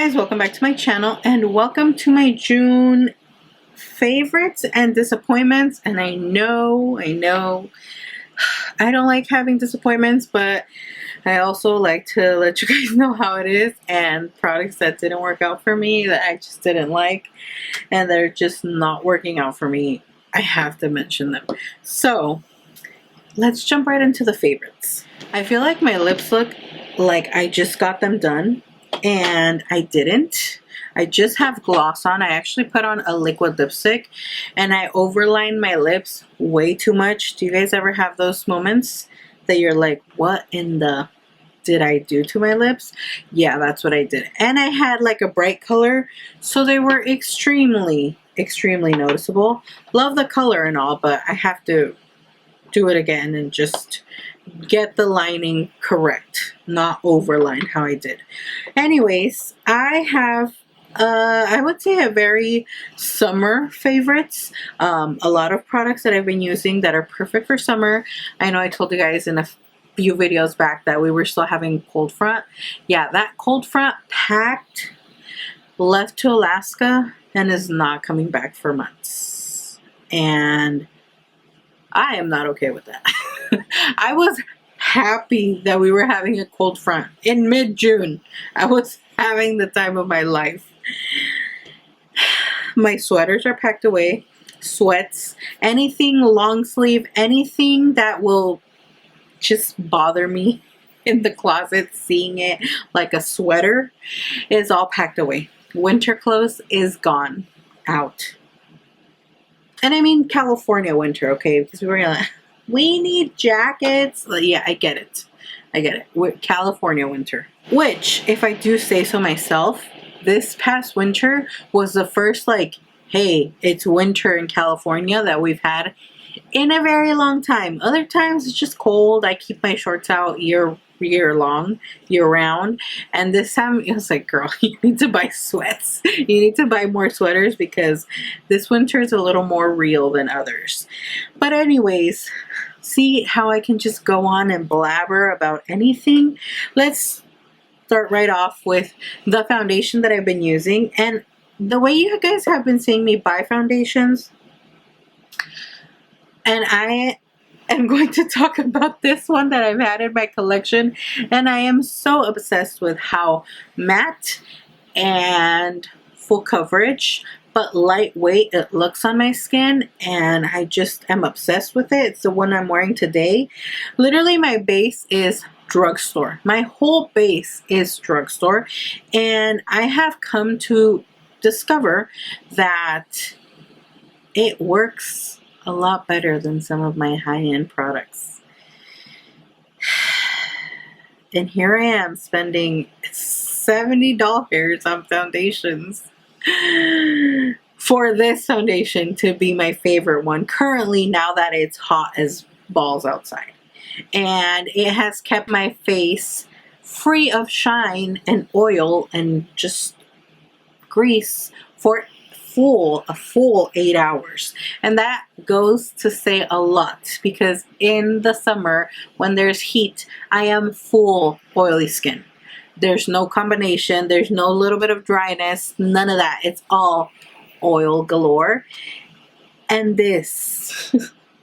guys, welcome back to my channel and welcome to my June favorites and disappointments. And I know I don't like having disappointments, but I also like to let you guys know how it is, and products that didn't work out for me, that I just didn't like and they're just not working out for me, I have to mention them. So let's jump right into the favorites. I feel like my lips look like I just got them done, and I didn't. I just have gloss on. I actually put on a liquid lipstick and I overlined my lips way too much. Do you guys ever have those moments that you're like, what in the did I do to my lips? Yeah, that's what I did. And I had like a bright color, so they were extremely noticeable. Love the color and all, but I have to do it again and just get the lining correct, not overlined how I did. Anyways, I have I would say a very summer favorites. A lot of products that I've been using that are perfect for summer. I know I told you guys in a few videos back that we were still having cold front. Yeah, that cold front packed, left to Alaska, and is not coming back for months. And I am not okay with that. I was happy that we were having a cold front in mid-June. I was having the time of my life. My sweaters are packed away. Sweats, anything long sleeve, anything that will just bother me in the closet, seeing it like a sweater, is all packed away. Winter clothes is gone, out. And I mean California winter, okay? Because we were like, we need jackets. Yeah, I get it. I get it. California winter. Which, if I do say so myself, this past winter was the first, like, hey, it's winter in California that we've had in a very long time. Other times it's just cold. I keep my shorts out year round. And this time it was like, girl, you need to buy sweats. You need to buy more sweaters because this winter is a little more real than others. But anyways, see how I can just go on and blabber about anything? Let's start right off with the foundation that I've been using. And the way you guys have been seeing me buy foundations, and I am going to talk about this one that I've had in my collection, and I am so obsessed with how matte and full coverage but lightweight it looks on my skin, and I just am obsessed with it. It's the one I'm wearing today. Literally my base is drugstore. My whole base is drugstore, and I have come to discover that it works a lot better than some of my high-end products. And here I am spending $70 on foundations for this foundation to be my favorite one currently, now that it's hot as balls outside. And it has kept my face free of shine and oil and just grease for a full 8 hours. And that goes to say a lot, because in the summer when there's heat, I am full oily skin. There's no combination, there's no little bit of dryness, none of that. It's all oil galore. And this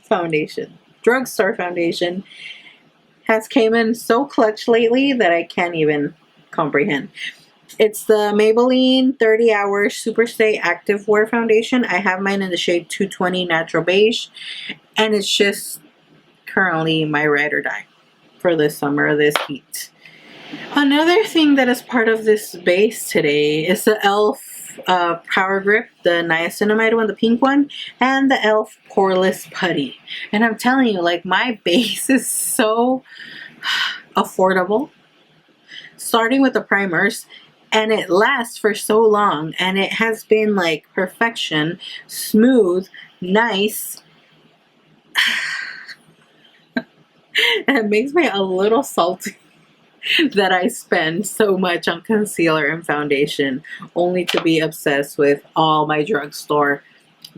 foundation, drugstore foundation, has came in so clutch lately that I can't even comprehend. It's the Maybelline 30 Hour Superstay Active Wear Foundation. I have mine in the shade 220 Natural Beige, and it's just currently my ride or die for this summer, this heat. Another thing that is part of this base today is the e.l.f. Power Grip, the niacinamide one, the pink one, and the e.l.f. Poreless Putty. And I'm telling you, like, my base is so affordable, starting with the primers, and it lasts for so long, and it has been like perfection, smooth, nice. And it makes me a little salty that I spend so much on concealer and foundation only to be obsessed with all my drugstore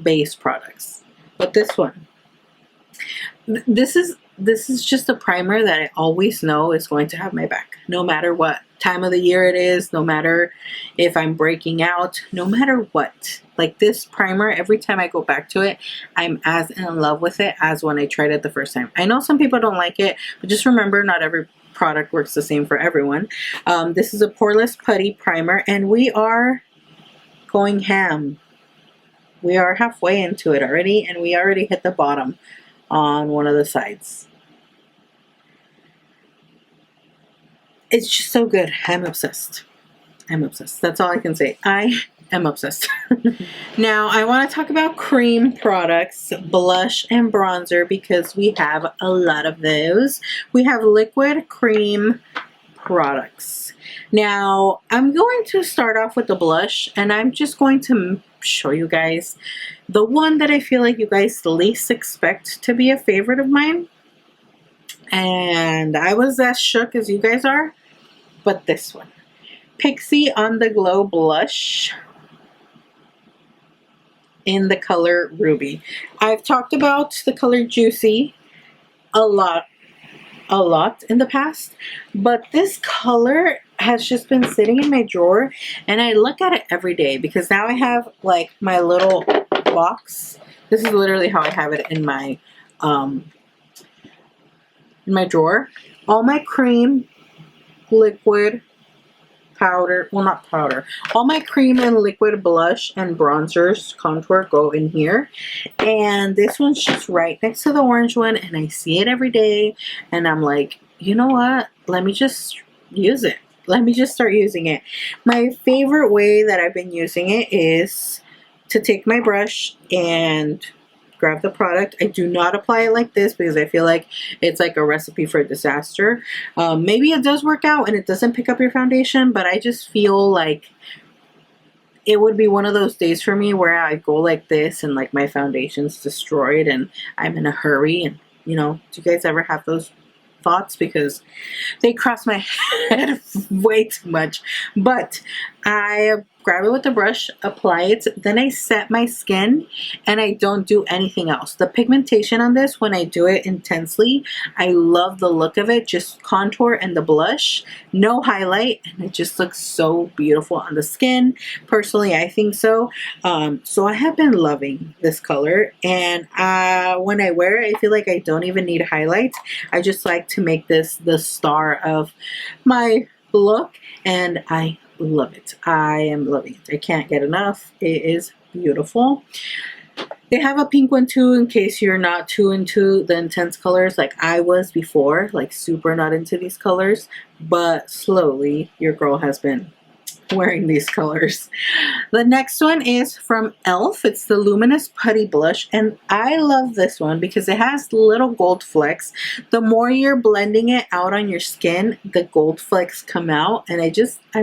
base products. But this one, this is this is just a primer that I always know is going to have my back, no matter what time of the year it is, no matter if I'm breaking out, no matter what. Like this primer, every time I go back to it, I'm as in love with it as when I tried it the first time. I know some people don't like it, but just remember, not every product works the same for everyone. This is a poreless putty primer, and we are going ham. We are halfway into it already, and we already hit the bottom on one of the sides. It's just so good. I'm obsessed. I'm obsessed. That's all I can say. I am obsessed. Now, I want to talk about cream products, blush and bronzer, because we have a lot of those. We have liquid cream products. Now, I'm going to start off with the blush, and I'm just going to show you guys the one that I feel like you guys least expect to be a favorite of mine. And I was as shook as you guys are, but this one. Pixie On The Glow Blush in the color Ruby. I've talked about the color Juicy a lot in the past, but this color has just been sitting in my drawer, and I look at it every day because now I have like my little box. This is literally how I have it in my drawer. All my cream, liquid, powder, well, not powder, all my cream and liquid blush and bronzers, contour, go in here. And this one's just right next to the orange one, and I see it every day, and I'm like, you know what, let me just use it. Let me just start using it. My favorite way that I've been using it is to take my brush and grab the product. I do not apply it like this because I feel like it's like a recipe for disaster. Maybe it does work out and it doesn't pick up your foundation, but I just feel like it would be one of those days for me where I go like this and like my foundation's destroyed and I'm in a hurry. And you know, do you guys ever have those thoughts? Because they cross my head way too much. But I grab it with the brush, apply it, then I set my skin, and I don't do anything else. The pigmentation on this, when I do it intensely, I love the look of it. Just contour and the blush, no highlight, and it just looks so beautiful on the skin. Personally, I think so. So I have been loving this color, and when I wear it, I feel like I don't even need highlights. I just like to make this the star of my look, and I love it. I am loving it. I can't get enough. It is beautiful. They have a pink one too, in case you're not too into the intense colors like I was before, like super not into these colors, but slowly your girl has been wearing these colors. The next one is from e.l.f. It's the Luminous Putty Blush, and I love this one because it has little gold flecks. The more you're blending it out on your skin, the gold flecks come out, and I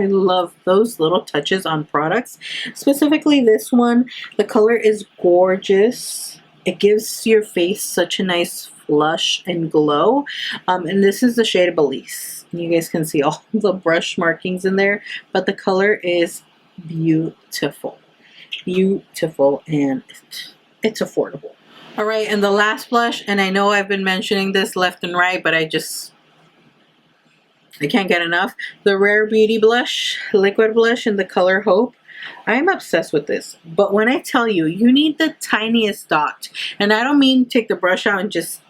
love those little touches on products. Specifically this one, the color is gorgeous. It gives your face such a nice flush and glow, and this is the shade Belleza. You guys can see all the brush markings in there, but the color is beautiful. Beautiful, and it's affordable. All right, and the last blush, and I know I've been mentioning this left and right, but I can't get enough. The Rare Beauty blush, liquid blush in the color Hope. I'm obsessed with this, but when I tell you, you need the tiniest dot, and I don't mean take the brush out and just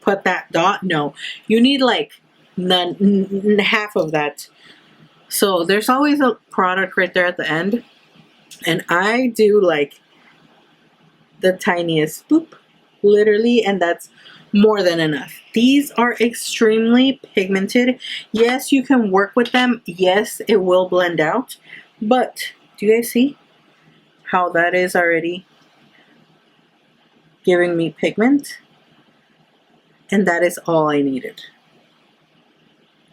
put that dot. No, you need like half of that. So there's always a product right there at the end, and I do like the tiniest boop, literally, and that's more than enough. These are extremely pigmented. Yes, you can work with them. Yes, it will blend out, but do you guys see how that is already giving me pigment? And that is all I needed.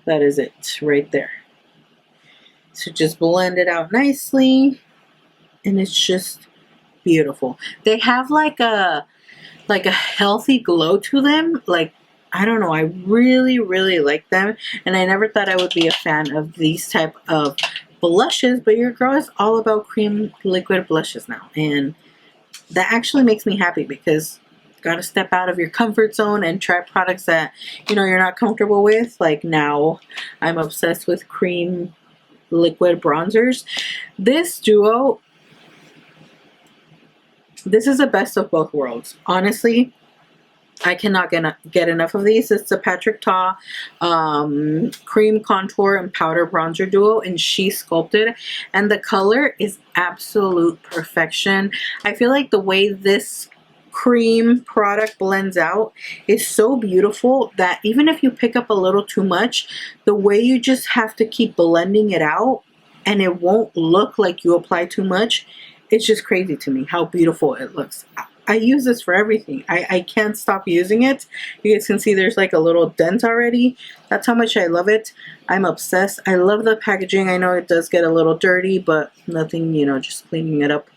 That is it right there. So just blend it out nicely, and it's just beautiful. They have like a healthy glow to them. Like, I don't know, I really like them, and I never thought I would be a fan of these type of blushes, but your girl is all about cream liquid blushes now, and that actually makes me happy because gotta step out of your comfort zone and try products that, you know, you're not comfortable with. Like now, I'm obsessed with cream liquid bronzers. This duo, this is the best of both worlds. Honestly, I cannot get enough of these. It's the Patrick Ta cream contour and powder bronzer duo in She Sculpted, and the color is absolute perfection. I feel like the way this cream product blends out is so beautiful that even if you pick up a little too much, the way you just have to keep blending it out and it won't look like you apply too much, it's just crazy to me how beautiful it looks. I use this for everything. I can't stop using it. You guys can see there's like a little dent already. That's how much I love it. I'm obsessed. I love the packaging. I know it does get a little dirty, but nothing, you know, just cleaning it up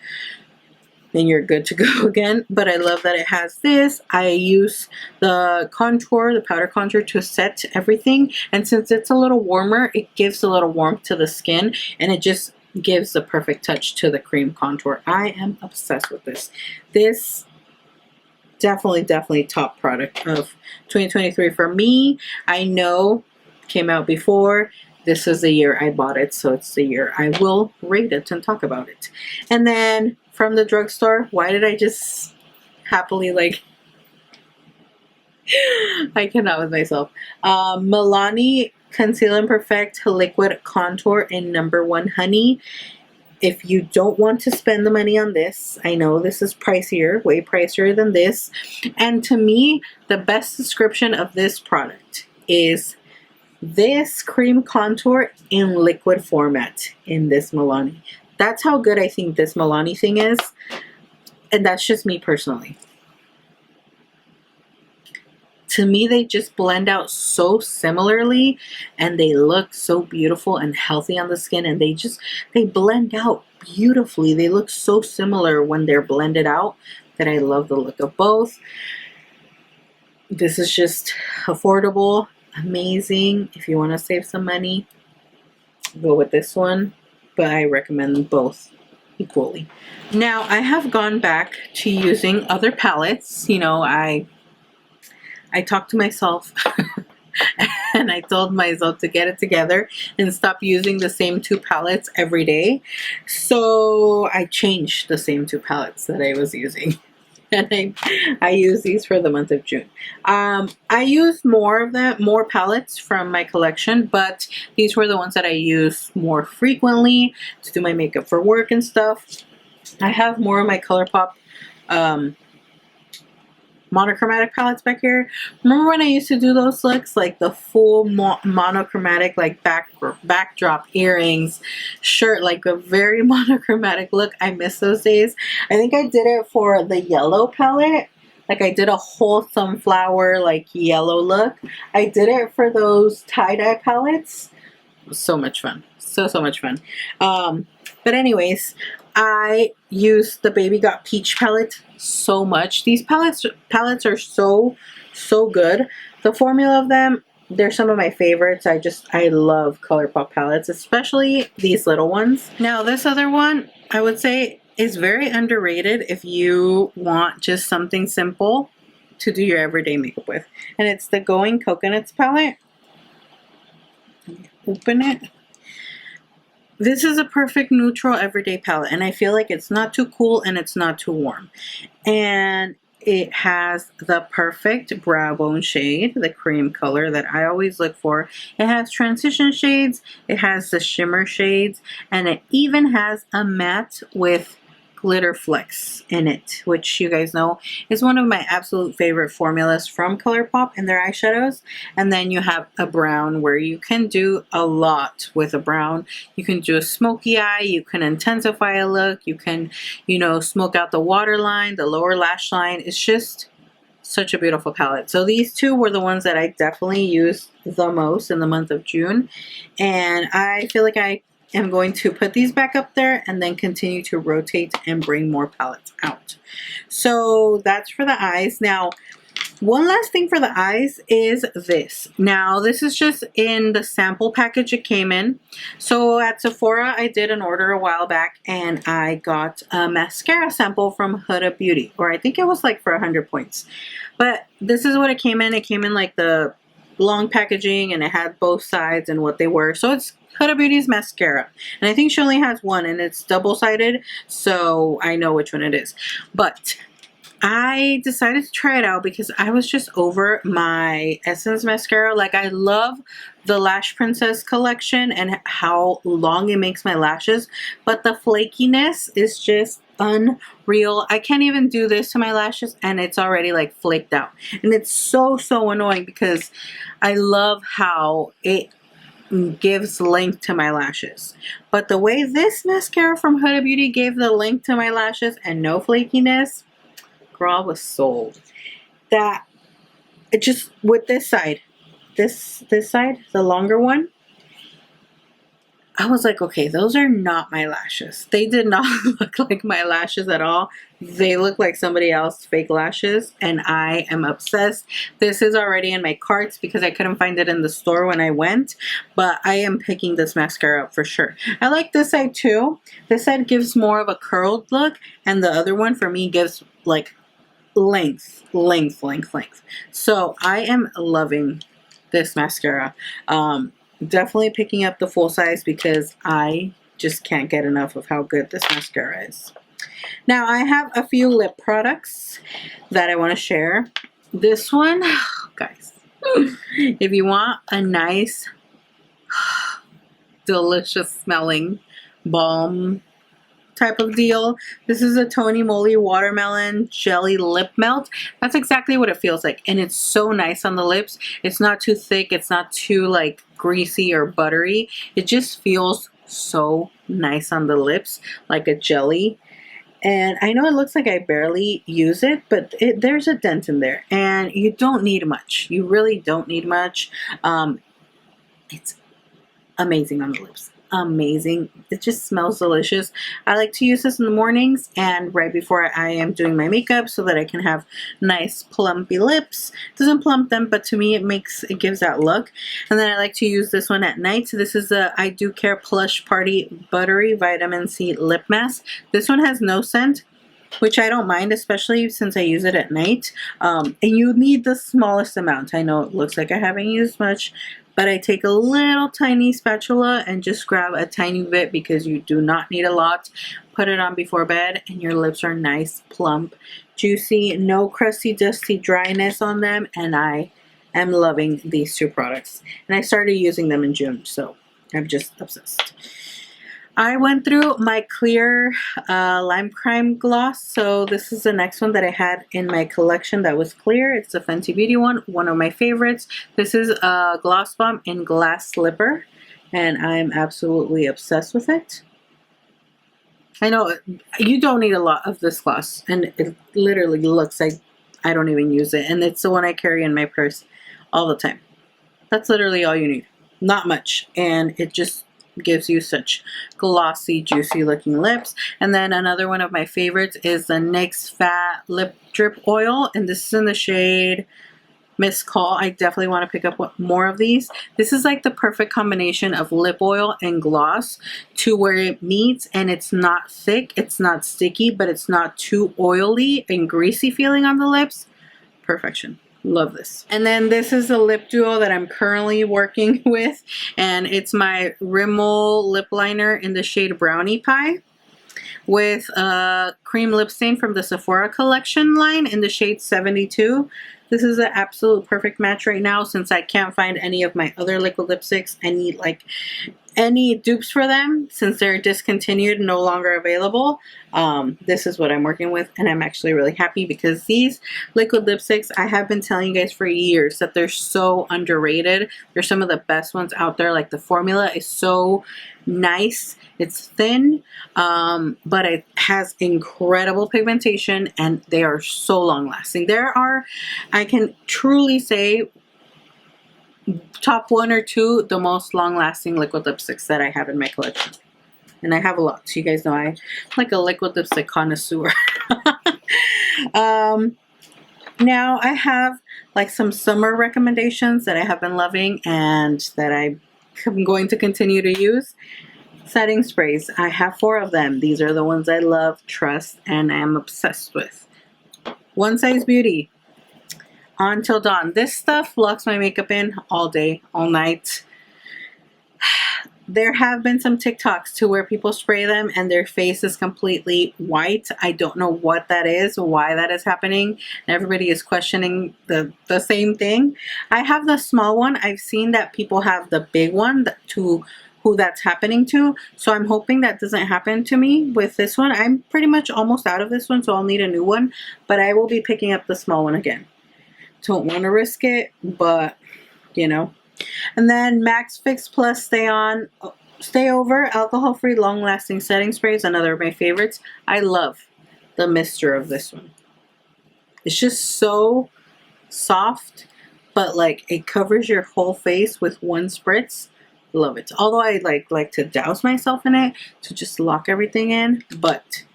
and you're good to go again. But I love that it has this. I use the contour, the powder contour, to set everything. And since it's a little warmer, it gives a little warmth to the skin, and it just gives the perfect touch to the cream contour. I am obsessed with this. This definitely top product of 2023 for me. I know came out before. This is the year I bought it, so it's the year I will rate it and talk about it. And then from the drugstore, why did I just happily like I cannot with myself. Milani Conceal and Perfect Liquid Contour in #1 Honey. If you don't want to spend the money on this, I know this is pricier, way pricier than this. And to me, the best description of this product is this cream contour in liquid format in this Milani. That's how good I think this Milani thing is. And that's just me personally. To me, they just blend out so similarly, and they look so beautiful and healthy on the skin, and they blend out beautifully. They look so similar when they're blended out that I love the look of both. This is just affordable, amazing. If you want to save some money, go with this one, but I recommend both equally. Now, I have gone back to using other palettes. You know, I talked to myself and I told myself to get it together and stop using the same 2 palettes every day. So I changed the same 2 palettes that I was using. And I use these for the month of June. I use more palettes from my collection, but these were the ones that I use more frequently to do my makeup for work and stuff. I have more of my ColourPop monochromatic palettes back here. Remember when I used to do those looks, like the full monochromatic, like backdrop, earrings, shirt, like a very monochromatic look? I miss those days. I think I did it for the yellow palette. Like I did a whole sunflower like yellow look. I did it for those tie-dye palettes. So much fun. So much fun. But anyways, I use the Baby Got Peach palette so much. These palettes are so good. The formula of them, they're some of my favorites. I love ColourPop palettes, especially these little ones. Now this other one, I would say, is very underrated if you want just something simple to do your everyday makeup with. And it's the Going Coconuts palette. Open it. This is a perfect neutral everyday palette, and I feel like it's not too cool and it's not too warm. And it has the perfect brow bone shade, the cream color that I always look for. It has transition shades, it has the shimmer shades, and it even has a matte with glitter flecks in it, which you guys know is one of my absolute favorite formulas from ColourPop in their eyeshadows. And then you have a brown where you can do a lot with a brown. You can do a smoky eye, you can intensify a look, you can, you know, smoke out the waterline, the lower lash line. It's just such a beautiful palette. So these 2 were the ones that I definitely used the most in the month of June, and I feel like I am going to put these back up there and then continue to rotate and bring more palettes out. So that's for the eyes. Now, One last thing for the eyes is this. Now, this is just in the sample package it came in. So at Sephora, I did an order a while back and I got a mascara sample from Huda Beauty, or I think it was like for 100 points. But this is what it came in. It came in like the long packaging and it had both sides and what they were. So it's Huda Beauty's mascara. And I think she only has one and it's double-sided, so I know which one it is. But I decided to try it out because I was just over my Essence mascara. Like, I love the Lash Princess collection and how long it makes my lashes, but the flakiness is just unreal. I can't even do this to my lashes and it's already like flaked out. And it's so annoying because I love how it gives length to my lashes. But the way this mascara from Huda Beauty gave the length to my lashes and no flakiness, girl, was sold. That it just with this side, this side, the longer one, I was like, okay, those are not my lashes. They did not look like my lashes at all. They look like somebody else's fake lashes, and I am obsessed. This is already in my carts because I couldn't find it in the store when I went, but I am picking this mascara up for sure. I like this side too. This side gives more of a curled look, and the other one for me gives like length. So I am loving this mascara. Definitely picking up the full size because I just can't get enough of how good this mascara is. Now I have a few lip products that I want to share. This one, guys, if you want a nice, delicious smelling balm type of deal, this is a Tony Moly Watermelon Jelly Lip Melt. That's exactly what it feels like, and it's so nice on the lips. It's not too thick, it's not too like greasy or buttery. It just feels so nice on the lips, like a jelly. And I know it looks like I barely use it, but there's a dent in there, and you don't need much. You really don't need much. It's amazing on the lips. Amazing. It just smells delicious. I like to use this in the mornings and right before I am doing my makeup so that I can have nice plumpy lips. Doesn't plump them, but to me it gives that look. And then I like to use this one at night. So this is a I Do Care Plush Party Buttery Vitamin C Lip Mask. This one has no scent, which I don't mind, especially since I use it at night. And you need the smallest amount. I know it looks like I haven't used much, but I take a little tiny spatula and just grab a tiny bit because you do not need a lot. Put it on before bed and your lips are nice, plump, juicy, no crusty, dusty dryness on them, and I am loving these two products. And I started using them in June, so I'm just obsessed. I went through my clear Lime Crime gloss, so this is the next one that I had in my collection that was clear. It's a Fenty Beauty one of my favorites. This is a gloss bomb in Glass Slipper, and I'm absolutely obsessed with it. I know you don't need a lot of this gloss, and it literally looks like I don't even use it, and it's the one I carry in my purse all the time. That's literally all you need. Not much, and it just gives you such glossy, juicy looking lips. And then another one of my favorites is the NYX Fat Lip Drip Oil, and this is in the shade Miss Call. I definitely want to pick up more of these. This is like the perfect combination of lip oil and gloss to where it meets, and it's not thick, it's not sticky, but it's not too oily and greasy feeling on the lips. Perfection. Love this. And then this is a lip duo that I'm currently working with, and it's my Rimmel lip liner in the shade Brownie Pie with a cream lip stain from the Sephora collection line in the shade 72. This is an absolute perfect match right now since I can't find any of my other liquid lipsticks. I need like any dupes for them since they're discontinued, no longer available. This is what I'm working with, and I'm actually really happy because these liquid lipsticks, I have been telling you guys for years that they're so underrated. They're some of the best ones out there. Like, the formula is so nice. It's thin, but it has incredible pigmentation, and they are so long lasting. There are, I can truly say, top 1 or 2 the most long-lasting liquid lipsticks that I have in my collection, and I have a lot. So you guys know I'm like a liquid lipstick connoisseur. Now I have like some summer recommendations that I have been loving and that I'm going to continue to use. Setting sprays. I have 4 of them. These are the ones I love, trust, and am obsessed with. One Size Beauty. On Till Dawn. This stuff locks my makeup in all day, all night. There have been some TikToks to where people spray them and their face is completely white. I don't know what that is, why that is happening. Everybody is questioning the same thing. I have the small one. I've seen that people have the big one to who that's happening to. So I'm hoping that doesn't happen to me with this one. I'm pretty much almost out of this one, so I'll need a new one. But I will be picking up the small one again. Don't want to risk it, but you know. And then Max Fix Plus Stay Over alcohol-free long-lasting setting spray is another of my favorites. I love the mister of this one. It's just so soft, but like it covers your whole face with one spritz. Love it. Although I like to douse myself in it to just lock everything in, but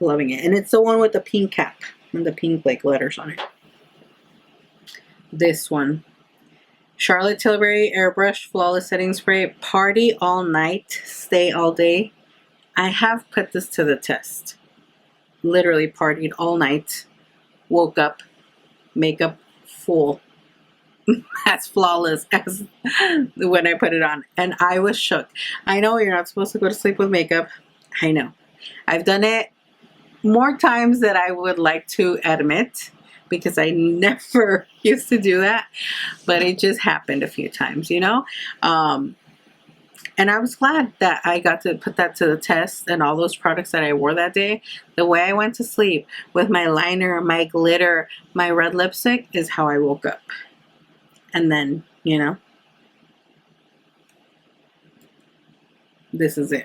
loving it. And it's the one with the pink cap and the pink like letters on it. This one. Charlotte Tilbury Airbrush Flawless Setting Spray. Party all night, stay all day. I have put this to the test. Literally partied all night. Woke up, makeup full. As flawless as when I put it on. And I was shook. I know you're not supposed to go to sleep with makeup. I know. I've done it more times than I would like to admit, because I never used to do that, but it just happened a few times, you know? And I was glad that I got to put that to the test, and all those products that I wore that day. The way I went to sleep with my liner, my glitter, my red lipstick is how I woke up. And then, you know, this is it.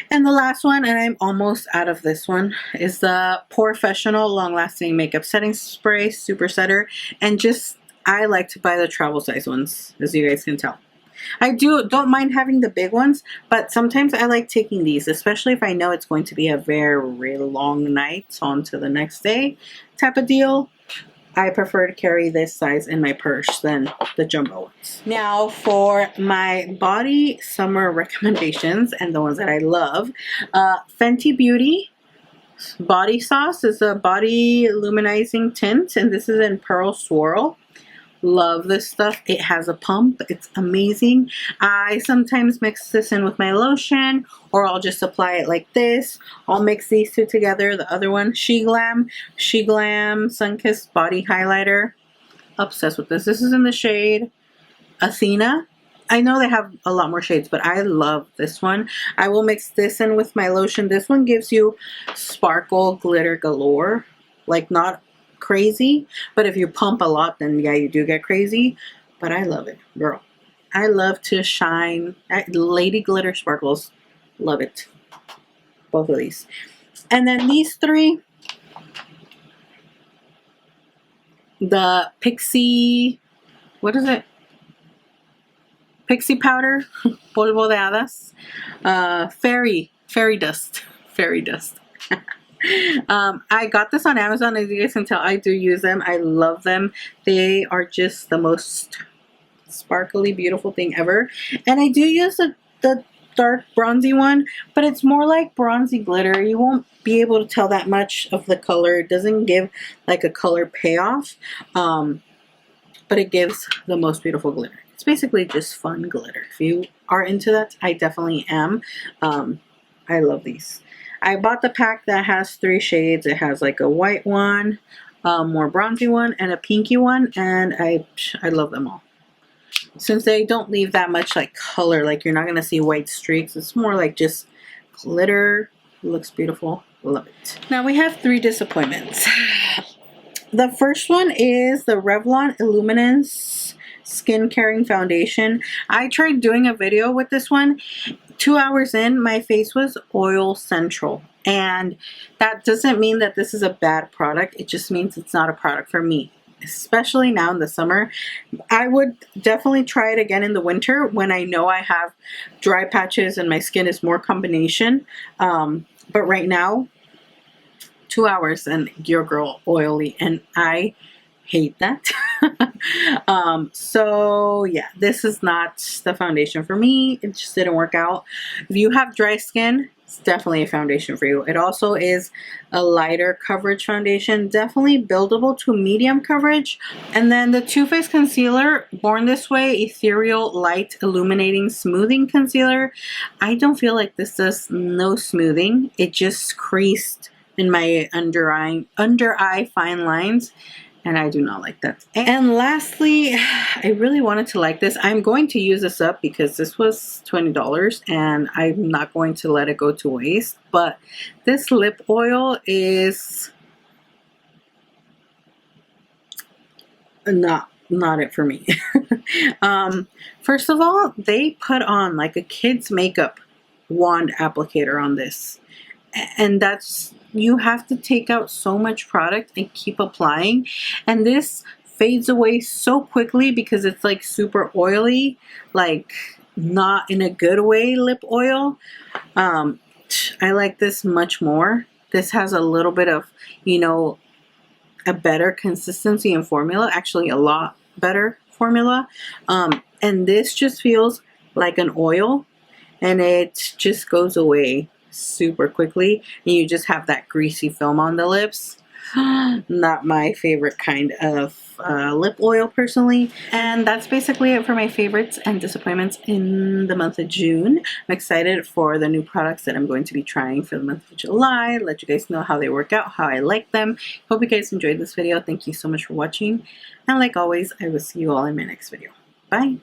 And the last one, and I'm almost out of this one, is the Professional Long Lasting Makeup Setting Spray Super Setter. And just, I like to buy the travel size ones, as you guys can tell. I don't mind having the big ones, but sometimes I like taking these, especially if I know it's going to be a very long night on to the next day type of deal. I prefer to carry this size in my purse than the jumbo ones. Now for my body summer recommendations and the ones that I love. Fenty Beauty Body Sauce is a body luminizing tint, and this is in Pearl Swirl. Love this stuff. It has a pump. It's amazing. I sometimes mix this in with my lotion, or I'll just apply it like this. I'll mix these two together. The other one, She Glam Sunkissed Body Highlighter. Obsessed with this. This is in the shade Athena. I know they have a lot more shades, but I love this one. I will mix this in with my lotion. This one gives you sparkle glitter galore. Like, not crazy, but if you pump a lot, then yeah, you do get crazy. But I love it, girl. I love to shine. Lady Glitter Sparkles. Love it. Both of these. And then these 3. The Pixie, what is it? Pixie Powder. Polvo de Hadas. Fairy Dust. Fairy Dust. I got this on Amazon. As you guys can tell, I do use them. I love them. They are just the most sparkly, beautiful thing ever. And I do use the dark bronzy one, but it's more like bronzy glitter. You won't be able to tell that much of the color. It doesn't give like a color payoff, but it gives the most beautiful glitter. It's basically just fun glitter. If you are into that, I definitely am. I love these. I bought the pack that has 3 shades. It has like a white one, more bronzy one, and a pinky one, and I love them all. Since they don't leave that much like color, like you're not going to see white streaks. It's more like just glitter. It looks beautiful. Love it. Now we have 3 disappointments. The first one is the Revlon Illuminance Skin Caring Foundation. I tried doing a video with this one. 2 hours in, my face was oil central. And that doesn't mean that this is a bad product. It just means it's not a product for me. Especially now in the summer. I would definitely try it again in the winter when I know I have dry patches and my skin is more combination. But right now, 2 hours and your girl oily, and I hate that. So yeah, this is not the foundation for me. It just didn't work out. If you have dry skin, it's definitely a foundation for you. It also is a lighter coverage foundation, definitely buildable to medium coverage. And then the Too Faced concealer, Born This Way Ethereal Light Illuminating Smoothing Concealer. I don't feel like this does no smoothing. It just creased in my under eye fine lines, and I do not like that. And lastly, I really wanted to like this. I'm going to use this up because this was $20 and I'm not going to let it go to waste. But this lip oil is not it for me. First of all, they put on like a kid's makeup wand applicator on this. And that's, you have to take out so much product and keep applying, and this fades away so quickly because it's like super oily, like not in a good way lip oil. I like this much more. This has a little bit of, you know, a better consistency and formula, actually a lot better formula, and this just feels like an oil, and it just goes away super quickly, and you just have that greasy film on the lips. Not my favorite kind of lip oil personally. And that's basically it for my favorites and disappointments in the month of June. I'm excited for the new products that I'm going to be trying for the month of July. Let you guys know how they work out, how I like them. Hope you guys enjoyed this video. Thank you so much for watching, and like always, I will see you all in my next video. Bye.